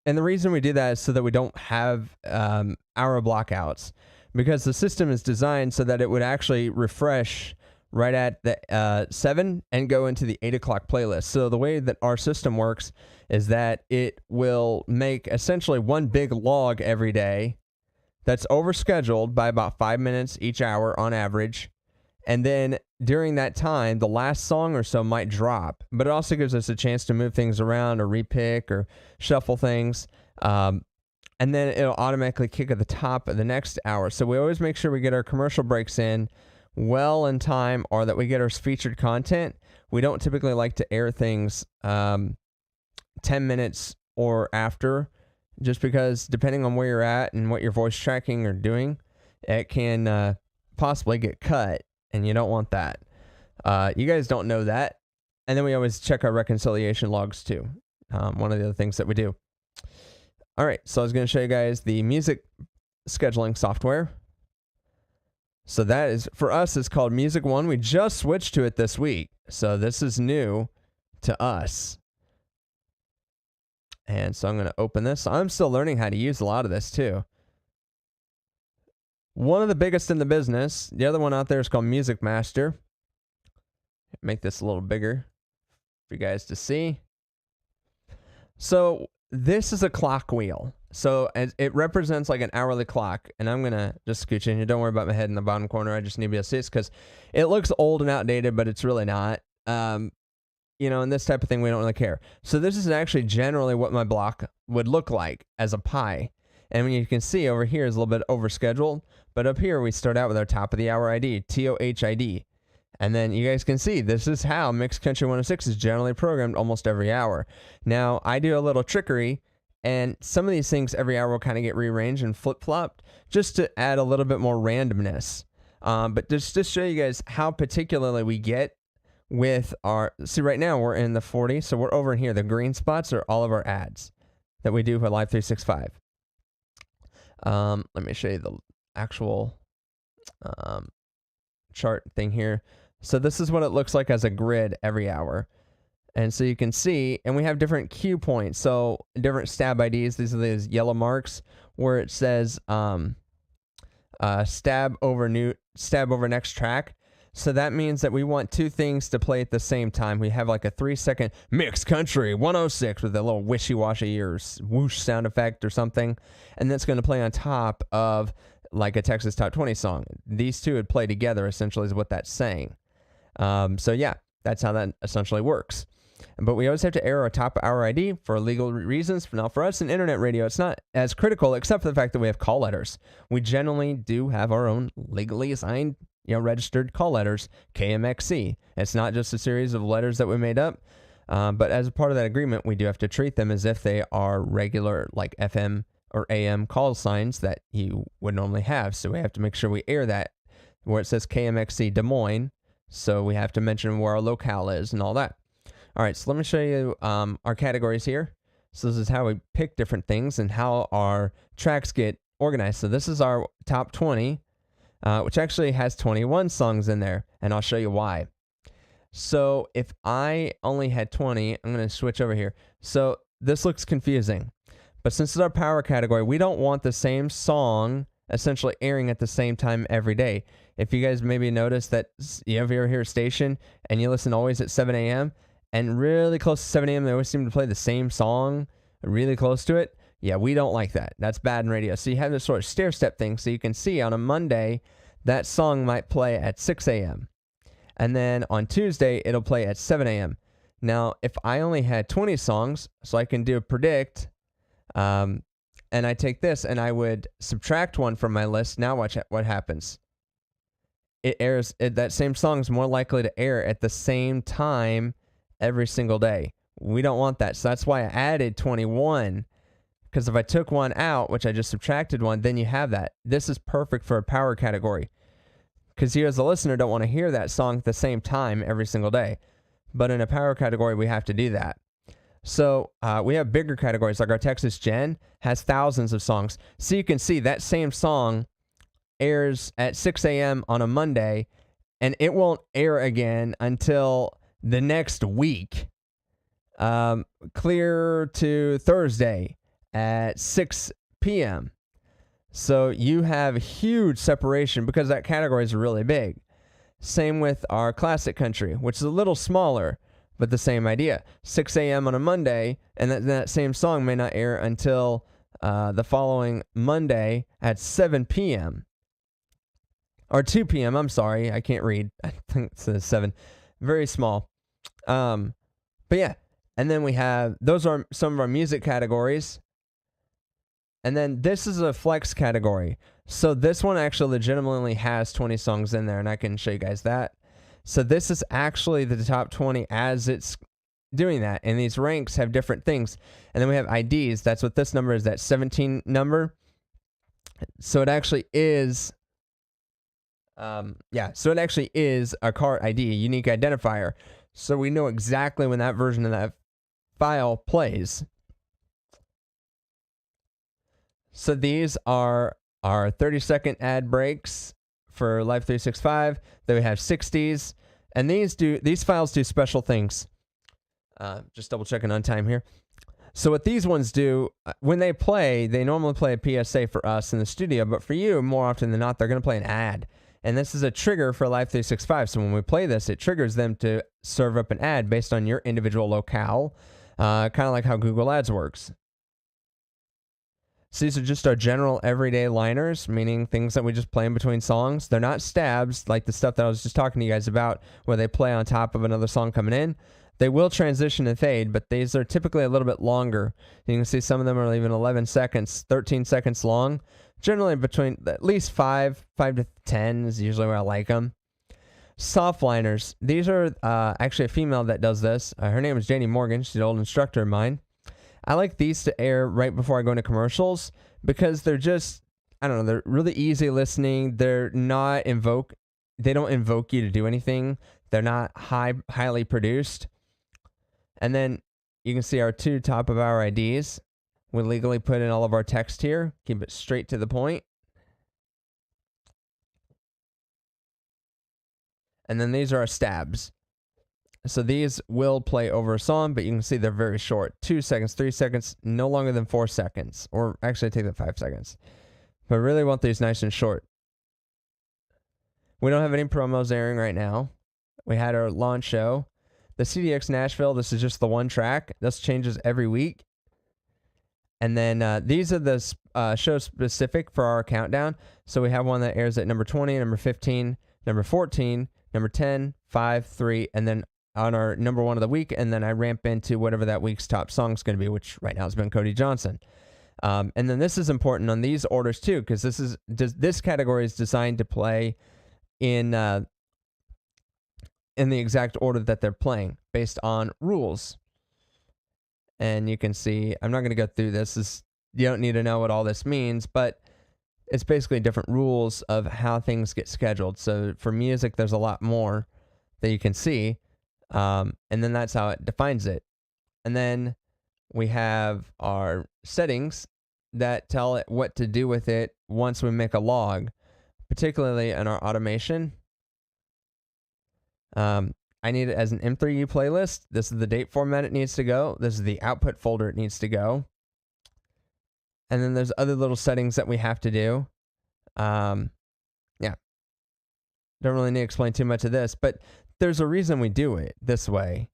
the reason we do that is so that we don't have hour blockouts. Because the system is designed so that it would actually refresh right at the 7 and go into the 8 o'clock playlist. So the way that our system works is that it will make essentially one big log every day that's overscheduled by about 5 minutes each hour on average. And then during that time, the last song or so might drop, but it also gives us a chance to move things around or repick or shuffle things. And then it'll automatically kick at the top of the next hour. So we always make sure we get our commercial breaks in well in time, or that we get our featured content. We don't typically like to air things 10 minutes or after, just because depending on where you're at and what your voice tracking are doing, it can possibly get cut, and you don't want that. You guys don't know that. And then we always check our reconciliation logs too. One of the other things that we do. All right, so I was going to show you guys the music scheduling software. So that is, for us, it's called Music One. We just switched to it this week. So this is new to us. And so I'm going to open this. I'm still learning how to use a lot of this too. One of the biggest in the business. The other one out there is called Music Master. Make this a little bigger for you guys to see. So this is a clock wheel. So it represents like an hourly clock. And I'm going to just scooch in here. Don't worry about my head in the bottom corner. I just need to be able to see this because it looks old and outdated, but it's really not. You know, and this type of thing, we don't really care. So this is actually generally what my block would look like as a pie. And when you can see over here is a little bit overscheduled. But up here, we start out with our top of the hour ID, TOHID. And then you guys can see this is how Mixed Country 106 is generally programmed almost every hour. Now, I do a little trickery, and some of these things every hour will kind of get rearranged and flip-flopped just to add a little bit more randomness. But just to show you guys how particularly we get with our... See, right now we're in the 40, so we're over in here. The green spots are all of our ads that we do for Live 365. Let me show you the actual chart thing here. So this is what it looks like as a grid every hour. And so you can see, and we have different cue points. So different stab IDs. These are these yellow marks where it says stab over next track. So that means that we want two things to play at the same time. We have like a 3-second Mixed Country 106 with a little wishy-washy or whoosh sound effect or something. And that's going to play on top of like a Texas Top 20 song. These two would play together, essentially, is what that's saying. So yeah, that's how that essentially works. But we always have to air our top hour ID for legal reasons. Now, for us in internet radio, it's not as critical, except for the fact that we have call letters. We generally do have our own legally assigned, registered call letters, KMXC. It's not just a series of letters that we made up. But as a part of that agreement, we do have to treat them as if they are regular, like FM or AM call signs that you would normally have. So we have to make sure we air that where it says KMXC Des Moines. So we have to mention where our locale is and all that. All right, so let me show you our categories here. So this is how we pick different things and how our tracks get organized. So this is our top 20, which actually has 21 songs in there, and I'll show you why. So if I only had 20, I'm going to switch over here. So this looks confusing, But since it's our power category, we don't want the same song essentially airing at the same time every day. If you guys maybe notice that you ever hear a station and you listen always at 7 a.m. and really close to 7 a.m. they always seem to play the same song really close to it. Yeah, we don't like that. That's bad in radio. So you have this sort of stair-step thing. So you can see on a Monday, that song might play at 6 a.m. And then on Tuesday, it'll play at 7 a.m. Now, if I only had 20 songs, so I can do a predict, and I take this and I would subtract one from my list, now watch what happens. It airs, that same song is more likely to air at the same time every single day. We don't want that. So that's why I added 21. Because if I took one out, which I just subtracted one, then you have that. This is perfect for a power category. Because you as a listener don't want to hear that song at the same time every single day. But in a power category, we have to do that. So we have bigger categories, like our Texas Gen has thousands of songs. So you can see that same song airs at 6 a.m. on a Monday, and it won't air again until the next week. Clear to Thursday at 6 p.m. So you have huge separation because that category is really big. Same with our classic country, which is a little smaller, but the same idea. 6 a.m. on a Monday, and that same song may not air until the following Monday at 7 p.m. Or 2 p.m., I'm sorry, I can't read. I think it says 7. Very small. But yeah, and then we have, those are some of our music categories. And then this is a flex category. So this one actually legitimately has 20 songs in there, and I can show you guys that. So this is actually the top 20 as it's doing that. And these ranks have different things. And then we have IDs. That's what this number is, that 17 number. So it actually is, so it actually is a car ID, a unique identifier. So we know exactly when that version of that file plays. So these are our 30-second ad breaks for Live 365. Then we have 60s, and these files do special things. Just double checking on time here. So what these ones do, when they play, they normally play a PSA for us in the studio, but for you, more often than not, they're going to play an ad. And this is a trigger for Live 365. So when we play this, it triggers them to serve up an ad based on your individual locale, kind of like how Google Ads works. So these are just our general everyday liners, meaning things that we just play in between songs. They're not stabs like the stuff that I was just talking to you guys about, where they play on top of another song coming in. They will transition and fade, but these are typically a little bit longer. You can see some of them are even 11 seconds, 13 seconds long. Generally between at least 5 to 10 is usually where I like them. Soft liners. These are actually a female that does this. Her name is Janie Morgan. She's an old instructor of mine. I like these to air right before I go into commercials because they're just, I don't know, they're really easy listening. They're not they don't invoke you to do anything. They're not highly produced. And then you can see our 2 top of our IDs. We legally put in all of our text here. Keep it straight to the point. And then these are our stabs. So these will play over a song, but you can see they're very short. 2 seconds, 3 seconds, no longer than 4 seconds. Or actually, take that 5 seconds. But I really want these nice and short. We don't have any promos airing right now. We had our launch show. The CDX Nashville, this is just the one track. This changes every week. And then these are the shows specific for our countdown. So we have one that airs at number 20, number 15, number 14, number 10, 5, 3, and then on our number 1 of the week, and then I ramp into whatever that week's top song is going to be, which right now has been Cody Johnson. And then this is important on these orders too, because this category is designed to play in the exact order that they're playing based on rules. And you can see, I'm not going to go through this. You don't need to know what all this means, but it's basically different rules of how things get scheduled. So for music, there's a lot more that you can see. And then that's how it defines it. And then we have our settings that tell it what to do with it once we make a log, particularly in our automation. I need it as an M3U playlist. This is the date format it needs to go. This is the output folder it needs to go. And then there's other little settings that we have to do. Yeah. Don't really need to explain too much of this, but there's a reason we do it this way.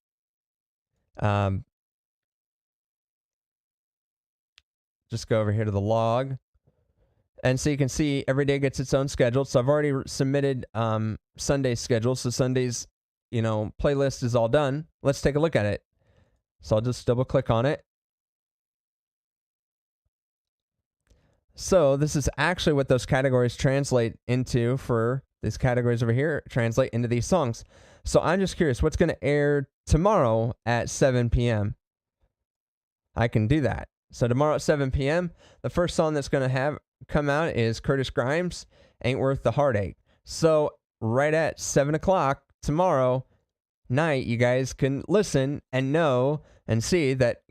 Just go over here to the log. And so you can see every day gets its own schedule. So I've already submitted Sunday's schedule. So Sunday's, playlist is all done. Let's take a look at it. So I'll just double click on it. So this is actually what those categories translate into for these categories over here, translate into these songs. So I'm just curious, what's going to air tomorrow at 7 p.m.? I can do that. So tomorrow at 7 p.m., the first song that's going to come out is Curtis Grimes, Ain't Worth the Heartache. So right at 7 o'clock tomorrow night, you guys can listen and know and see that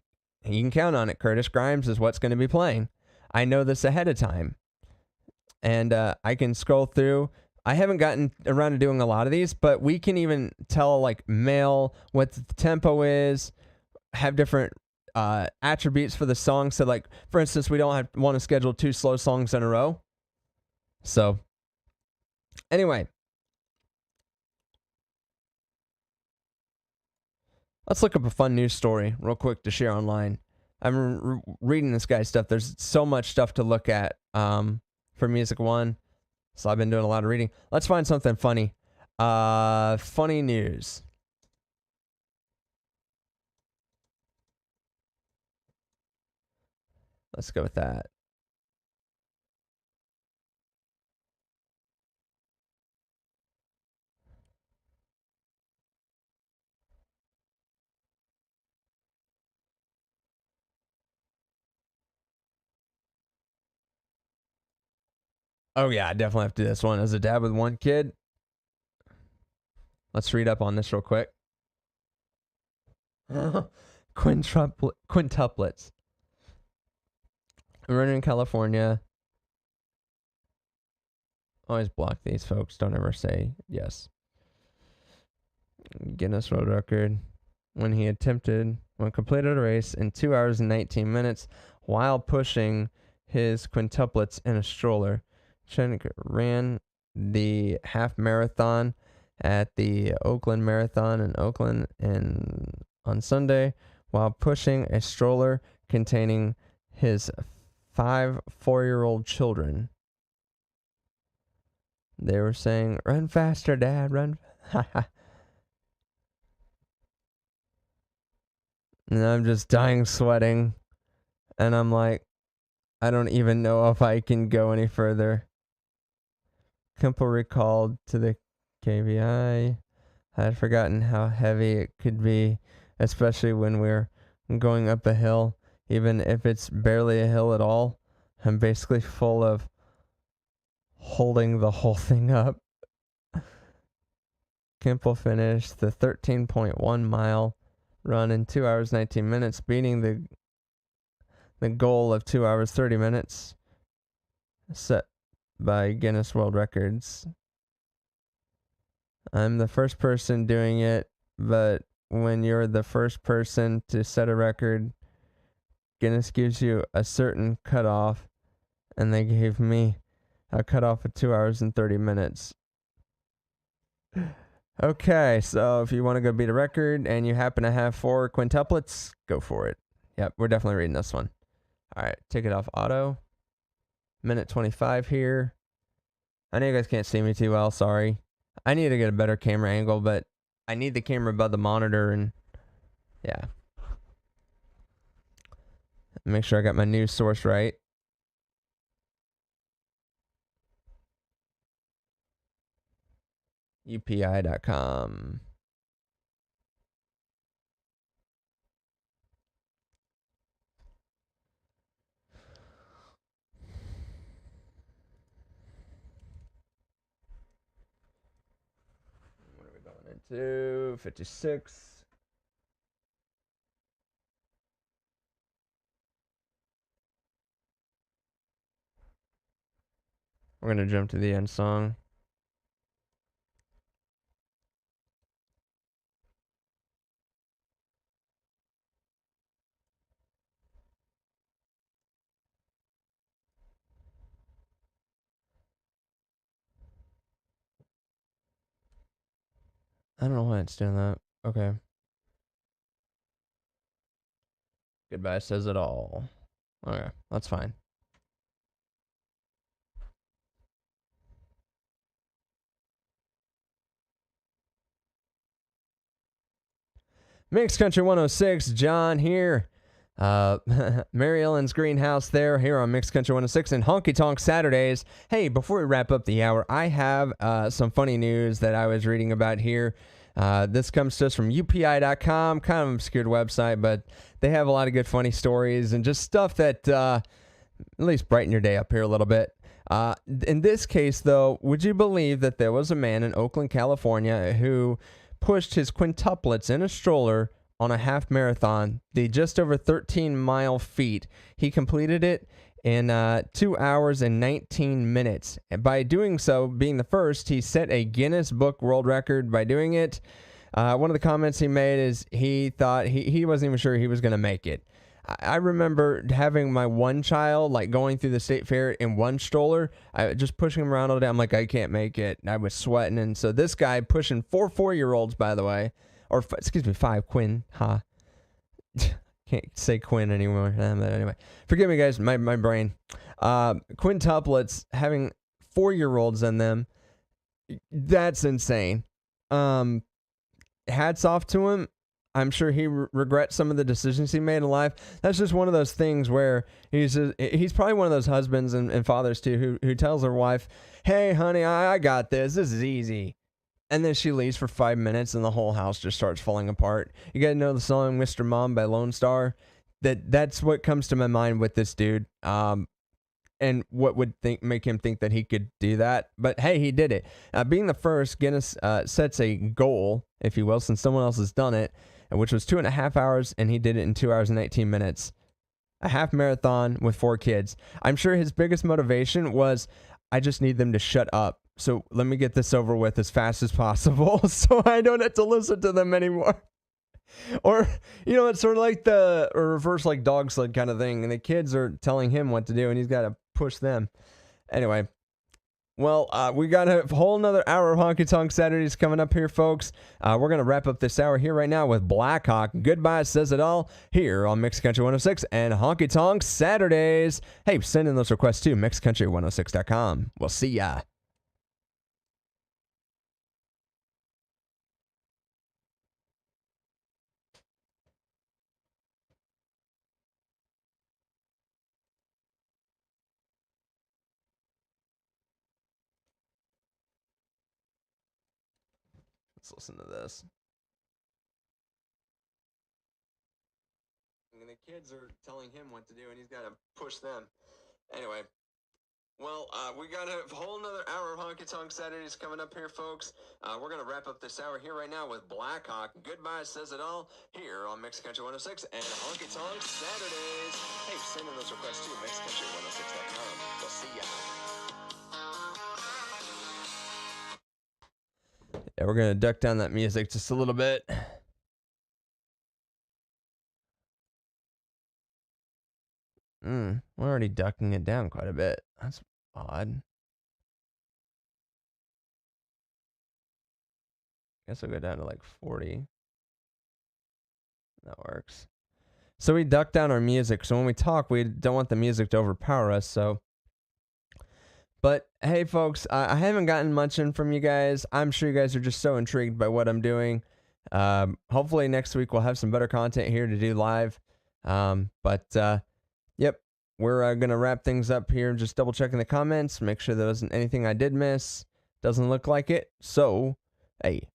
you can count on it. Curtis Grimes is what's going to be playing. I know this ahead of time. And I can scroll through. I haven't gotten around to doing a lot of these, but we can even tell male what the tempo is, have different attributes for the song. So for instance, we don't want to schedule 2 slow songs in a row. So anyway, let's look up a fun news story real quick to share online. I'm reading this guy's stuff. There's so much stuff to look at for Music One. So I've been doing a lot of reading. Let's find something funny. Funny news. Let's go with that. Oh yeah, I definitely have to do this one. As a dad with 1 kid, let's read up on this real quick. Quintuplets. We're in California. Always block these folks. Don't ever say yes. Guinness World Record. When completed a race in 2 hours and 19 minutes while pushing his quintuplets in a stroller. Chen ran the half marathon at the Oakland Marathon in Oakland on Sunday while pushing a stroller containing his 5 4-year-old children. They were saying, "Run faster, Dad, run." And I'm just dying sweating. And I'm like, I don't even know if I can go any further. Kemple recalled to the KVI. I had forgotten how heavy it could be, especially when we're going up a hill. Even if it's barely a hill at all, I'm basically full of holding the whole thing up. Kemple finished the 13.1 mile run in 2 hours 19 minutes, beating the goal of 2 hours 30 minutes set by Guinness World Records. I'm the first person doing it, but when you're the first person to set a record, Guinness gives you a certain cutoff, and they gave me a cutoff of 2 hours and 30 minutes. Okay, so if you want to go beat a record and you happen to have 4 quintuplets, go for it. Yep, we're definitely reading this one. All right, take it off auto. Minute 25 here. I know you guys can't see me too well, sorry. I need to get a better camera angle, but I need the camera above the monitor, and yeah. Make sure I got my news source right. UPI.com. What are we going into? 56. We're going to jump to the end song. I don't know why it's doing that. Okay. Goodbye says it all. Okay, that's fine. Mixed Country 106, John here. Mary Ellen's Greenhouse there, here on Mixed Country 106 and Honky-Tonk Saturdays. Hey, before we wrap up the hour, I have some funny news that I was reading about here. This comes to us from UPI.com, kind of an obscured website, but they have a lot of good funny stories and just stuff that at least brighten your day up here a little bit. In this case, though, would you believe that there was a man in Oakland, California who pushed his quintuplets in a stroller on a half marathon, the just over 13-mile feat? He completed it in 2 hours and 19 minutes. And by doing so, being the first, he set a Guinness Book World Record by doing it. One of the comments he made is he thought he wasn't even sure he was going to make it. I remember having my one child, like going through the state fair in one stroller, just pushing him around all day. I'm like, I can't make it. I was sweating. And so this guy pushing 4 4-year-olds, by the way, or excuse me, 5, Quinn, can't say Quinn anymore. But anyway, forgive me, guys, my brain. Quintuplets, having 4-year-olds in them, that's insane. Hats off to him. I'm sure he regrets some of the decisions he made in life. That's just one of those things where he's probably one of those husbands and fathers too who tells their wife, "Hey, honey, I got this. This is easy." And then she leaves for 5 minutes and the whole house just starts falling apart. You guys know the song "Mr. Mom" by Lone Star? That's what comes to my mind with this dude. And what would make him think that he could do that? But hey, he did it. Being the first, Guinness sets a goal, if you will, since someone else has done it, which was 2.5 hours, and he did it in 2 hours and 19 minutes. A half marathon with 4 kids. I'm sure his biggest motivation was, I just need them to shut up. So let me get this over with as fast as possible so I don't have to listen to them anymore. Or, it's sort of like the reverse like dog sled kind of thing. And the kids are telling him what to do and he's got to push them. Anyway. Well, we got a whole nother hour of Honky Tonk Saturdays coming up here, folks. We're going to wrap up this hour here right now with Blackhawk. Goodbye says it all here on Mixed Country 106 and Honky Tonk Saturdays. Hey, send in those requests to mixedcountry106.com. We'll see ya. Let's listen to this. And the kids are telling him what to do, and he's got to push them. Anyway, well, we got a whole nother hour of Honky Tonk Saturdays coming up here, folks. We're going to wrap up this hour here right now with Blackhawk. Goodbye says it all here on Mixed Country 106 and Honky Tonk Saturdays. Hey, send in those requests to mixedcountry106.com. We'll see ya. Yeah, we're going to duck down that music just a little bit. We're already ducking it down quite a bit. That's odd. Guess I'll go down to like 40. That works. So we duck down our music. So when we talk, we don't want the music to overpower us. But hey, folks, I haven't gotten much in from you guys. I'm sure you guys are just so intrigued by what I'm doing. Hopefully next week we'll have some better content here to do live. Yep, we're going to wrap things up here. Just double checking the comments. Make sure there wasn't anything I did miss. Doesn't look like it. So, hey,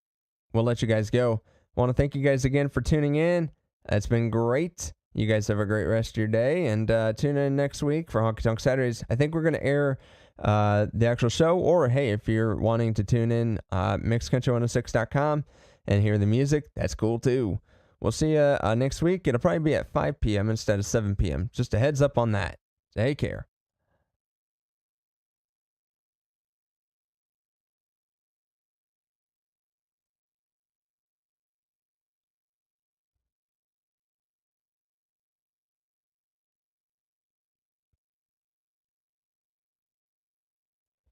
we'll let you guys go. I want to thank you guys again for tuning in. It's been great. You guys have a great rest of your day. And tune in next week for Honky Tonk Saturdays. I think we're going to air the actual show. Or, hey, if you're wanting to tune in, mixedcountry106.com and hear the music, that's cool too. We'll see you next week. It'll probably be at 5 p.m. instead of 7 p.m. Just a heads up on that. Take care.